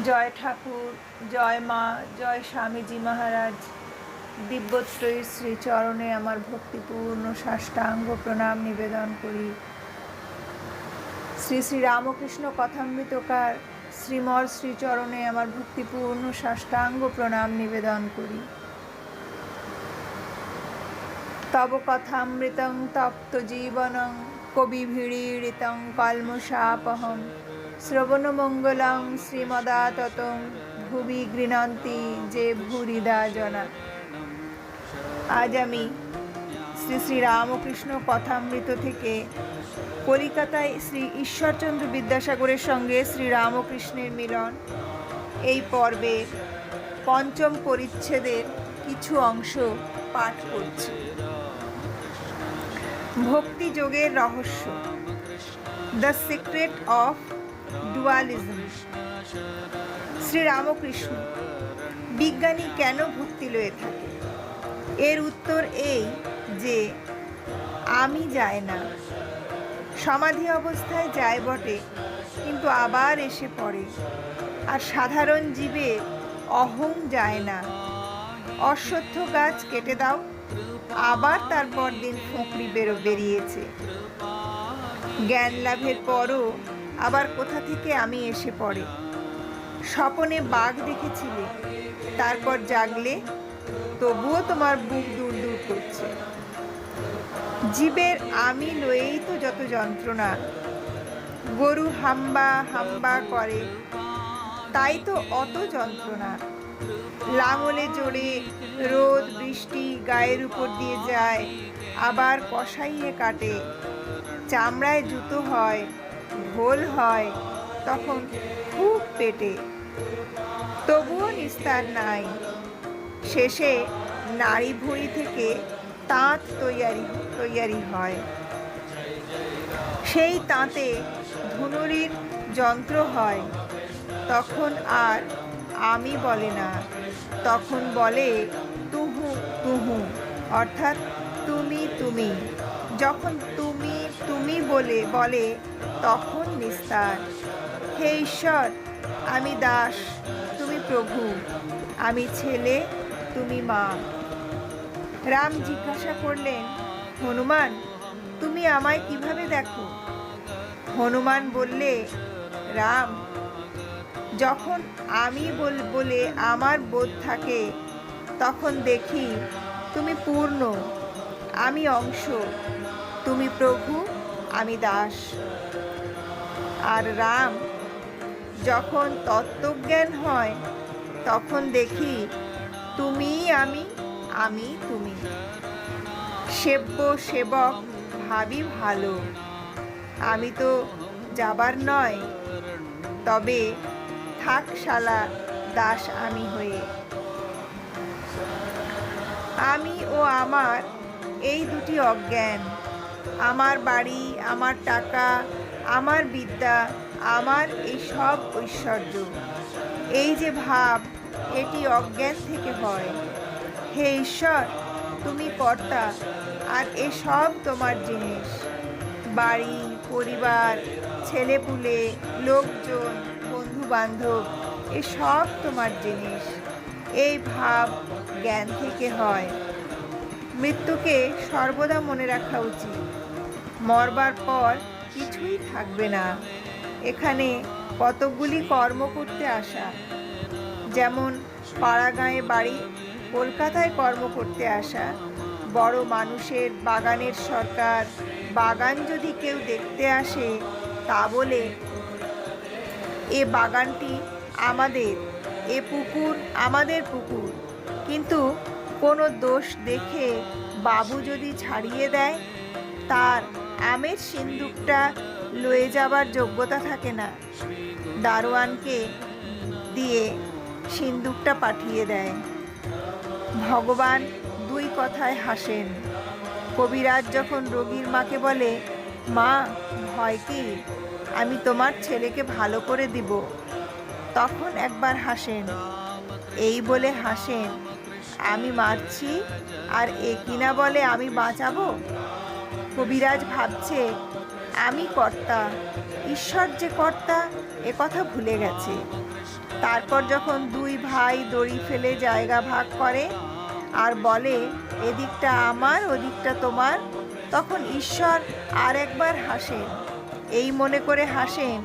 জয় ঠাকুর, জয় মা, জয় স্বামীজি মহারাজ। দিব্যত্রয়ী শ্রীচরণে আমার ভক্তিপূর্ণ সাষ্টাঙ্গ প্রণাম নিবেদন করি। শ্রী শ্রী রামকৃষ্ণ কথামৃতকার শ্রীমর শ্রীচরণে আমার ভক্তিপূর্ণ সাষ্টাঙ্গ প্রণাম নিবেদন করি। তব কথামৃতং তপ্ত জীবনং কবিভিড়ীড়িতং কল্মষাপহম শ্রবণমঙ্গলং শ্রীমদাততং ভুবি গৃণন্তি যে ভূরিদা জনা। আজ আমি শ্রী শ্রী রামকৃষ্ণ কথামৃত থেকে কলিকাতায় শ্রী ঈশ্বরচন্দ্র বিদ্যাসাগরের সঙ্গে শ্রী রামকৃষ্ণের মিলন এই পর্বের পঞ্চম পরিচ্ছেদের কিছু অংশ পাঠ করছি। ভক্তি যোগের রহস্য, the secret of dualism. Shri Ramakrishna, বিজ্ঞানী কেন ভক্তি লয়ে থাকে? এর উত্তর এই যে আমি যায় না। সমাধি অবস্থায় যায় বটে, কিন্তু আবার এসে পড়ে। আর সাধারণ জীবের অহং যায় না। অশ্বত্থ গাছ কেটে দাও, আবার তারপর দিন ফোঁকড়ি বেরিয়েছে। জ্ঞান লাভের পরও আবার কোথা থেকে আমি এসে পড়ে। স্বপনে বাঘ দেখেছিলে, তারপর জাগলে তবুও তোমার বুক দূর দূর করছে। জীবের আমি লয়েই তো যত যন্ত্রণা। গরু হাম্বা হাম্বা করে, তাই তো অত যন্ত্রণা। লাঙলে জোরে রোদ বৃষ্টি গায়ের উপর দিয়ে যায়, আবার কষাইয়ে কাটে। চামড়ায় জুতো হয়, ঘোল হয়, তখন খুব পেটে, তবুও নিস্তার নাই। শেষে নাড়ি ভুঁড়ি থেকে তাঁত তৈয়ারি হয়। সেই তাঁতে ধুনুরির যন্ত্র হয়। তখন আর আমি বলে না, তখন বলে তুহু তুহু, অর্থাৎ তুমি তুমি। যখন তুমি তুমি বলে তখন নিস্তার। হে ঈশ্বর, আমি দাস, তুমি প্রভু, আমি ছেলে, তুমি মা। রাম জিজ্ঞাসা করলেন, হনুমান, তুমি আমায় কিভাবে দেখো? হনুমান বললে, রাম, যখন আমি বলে আমার বোধ থাকে, তখন দেখি তুমি পূর্ণ, আমি অংশ, তুমি প্রভু, আমি দাস। আর রাম, যখন তত্ত্বজ্ঞান হয়, তখন দেখি তুমি আমি, আমি তুমি। সেব্য সেবক ভাবি ভালো, আমি তো যাবার নয়, তবে থাক শালা দাস আমি হয়ে। আমি ও আমার এই দুটি অজ্ঞান। আমার বাড়ি, আমার টাকা, আমার বিদ্যা, আমার এই সব ঐশ্বর্য, এই যে ভাব, এটি অজ্ঞান থেকে হয়। হে ঈশ্বর, তুমি কর্তা, আর এসব তোমার জিনিস। বাড়ি, পরিবার, ছেলেপুলে, লোকজন, বন্ধু বান্ধব, এসব তোমার জিনিস। এই ভাব জ্ঞান থেকে হয়। মৃত্যুকে সর্বদা মনে রাখা উচিত। মরবার পর কিছুই থাকবে না। এখানে কতকগুলি কর্ম করতে আসা, যেমন পাড়াগাঁয়ে বাড়ি, কলকাতায় কর্ম করতে আসা। বড় মানুষের বাগানের সরকার, বাগান যদি কেউ দেখতে আসে, তা বলে এ বাগানটি আমাদের, এ পুকুর আমাদের পুকুর। কিন্তু কোনো দোষ দেখে বাবু যদি ছাড়িয়ে দেয়, তার আমের সিন্দুকটা লয়ে যাবার যোগ্যতা থাকে না। দারোয়ানকে দিয়ে সিন্দুকটা পাঠিয়ে দেয়। ভগবান দুই কথায় হাসেন। কবিরাজ যখন রোগীর মাকে বলে, মা, ভয় কি, আমি তোমার ছেলেকে ভালো করে দিব, তখন একবার হাসেন। এই বলে হাসেন, আমি মারছি আর এ কিনা বলে আমি বাঁচাবো। কবিরাজ ভাবছে আমি কর্তা, ঈশ্বর যে কর্তা, এ কথা ভুলে গেছে। তারপর যখন দুই ভাই দড়ি ফেলে জায়গা ভাগ করে আর বলে এদিকটা আমার ওদিকটা তোমার, তখন ঈশ্বর আর একবার হাসেন। এই মনে করে হাসেন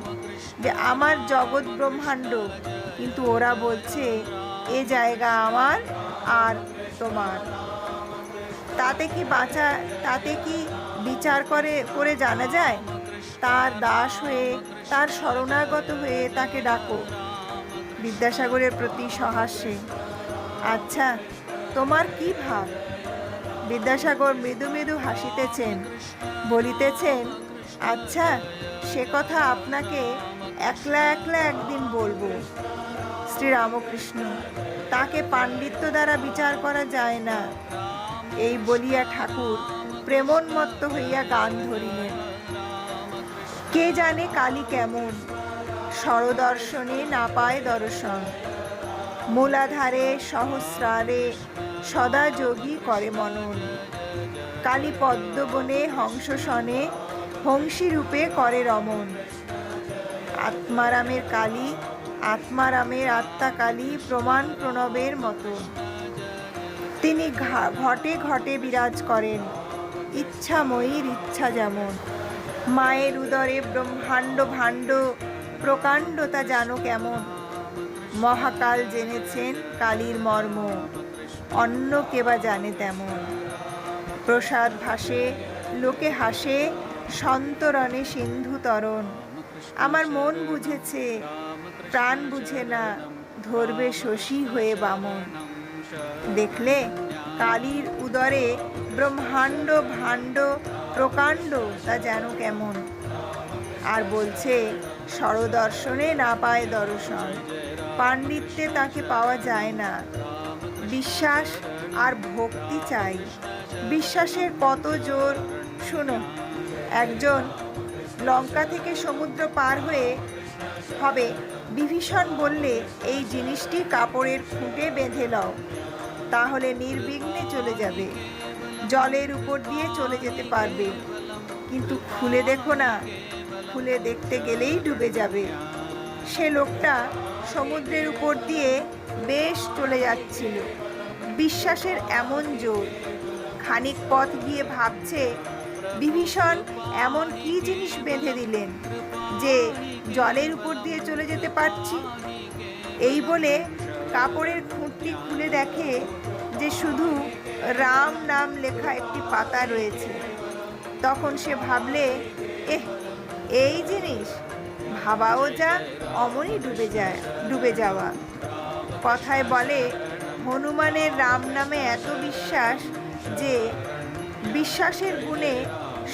যে আমার জগৎ ব্রহ্মাণ্ড, কিন্তু ওরা বলছে এ জায়গা আমার আর তোমার। তাতে কি বিচার করে জানা যায়? তার দাস হয়ে, তার শরণাগত হয়ে তাকে ডাকো। বিদ্যাসাগরের প্রতি সহাস্যে, আচ্ছা তোমার কি ভাব? বিদ্যাসাগর মৃদু মৃদু হাসিতেছেন, বলিতেছেন, আচ্ছা সে কথা আপনাকে একলা একলা একদিন বলবো। শ্রীরামকৃষ্ণ, তাকে পাণ্ডিত্য দ্বারা বিচার করা যায় না। এই বলিয়া ঠাকুর প্রেমোন্মত্ত হইয়া গান ধরিলেন। কে জানে কালী কেমন, স্বরদর্শনে না পায় দর্শন, মূলাধারে সহস্রারে সদা যোগী করে মনন, কালী পদ্মবনে হংসসনে হংসী রূপে করে রমণ। আত্মারামের কালী, আত্মারামের আত্মা কালী প্রমাণ প্রণবের মতো। তিনি ঘটে ঘটে বিরাজ করেন, ইচ্ছাময়ীর ইচ্ছা যেমন। মায়ের উদরে ব্রহ্মাণ্ড ভাণ্ড প্রকাণ্ডতা জানো কেমন, মহাকাল জেনেছেন কালীর মর্ম, অন্য কেবা জানে তেমন। প্রসাদ ভাসে লোকে হাসে, সন্তরণে সিন্ধু তরণ। আমার মন বুঝেছে, প্রাণ বুঝে না, ধরবে শশী হয়ে বামন। দেখলে কালীর উদরে ব্রহ্মাণ্ড ভাণ্ড প্রকাণ্ড তা যেন কেমন। আর বলছে স্বরদর্শনে না পায় দর্শন, পাণ্ডিত্যে তাকে পাওয়া যায় না। বিশ্বাস আর ভক্তি চাই। বিশ্বাসের কত জোর শুনো। একজন লঙ্কা থেকে সমুদ্র পার হয়ে হবে, বিভীষণ বললে এই জিনিসটি কাপড়ের খুঁটে বেঁধে লও, তাহলে নির্বিঘ্নে চলে যাবে, জলের উপর দিয়ে চলে যেতে পারবে। কিন্তু খুলে দেখো না, খুলে দেখতে গেলেই ডুবে যাবে। সে লোকটা সমুদ্রের উপর দিয়ে বেশ চলে যাচ্ছিল। বিশ্বাসের এমন জোর। খানিক পথ গিয়ে ভাবছে বিভীষণ এমন কি জিনিস বেঁধে দিলেন যে জলের উপর দিয়ে চলে যেতে পারছি। এই বলে কাপড়ের খুঁটটি খুলে দেখে যে শুধু রাম নাম লেখা একটি পাতা রয়েছে। তখন সে ভাবলে, এই জিনিস ভাবাও যা, অমনি ডুবে যাওয়া। কথায় বলে হনুমানের রাম নামে এত বিশ্বাস যে বিশ্বাসের গুণে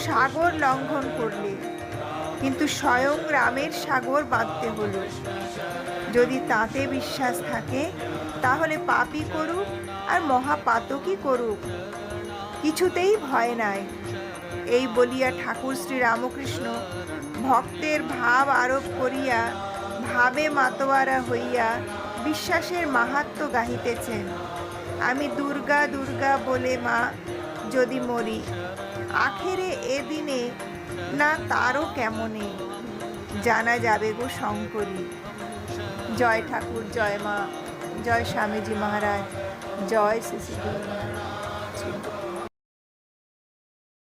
সাগর লঙ্ঘন করলে, কিন্তু স্বয়ং রামের সাগর বাঁধতে হলো। যদি তাতে বিশ্বাস থাকে তাহলে পাপই করুক আর মহাপাতকই করুক, কিছুতেই ভয় নাই। এই বলিয়া ঠাকুর শ্রীরামকৃষ্ণ ভক্তের ভাব আরোপ করিয়া ভাবে মাতোয়ারা হইয়া বিশ্বাসের মাহাত্ম্য গাহিতেছেন। আমি দুর্গা দুর্গা বলে মা যদি মরি, আখেরে এ দিনে না তারও কেমনে জানা যাবে গো শঙ্করী। জয় ঠাকুর, জয় মা, জয় স্বামীজি মহারাজ, জয় শ্রী শ্রী।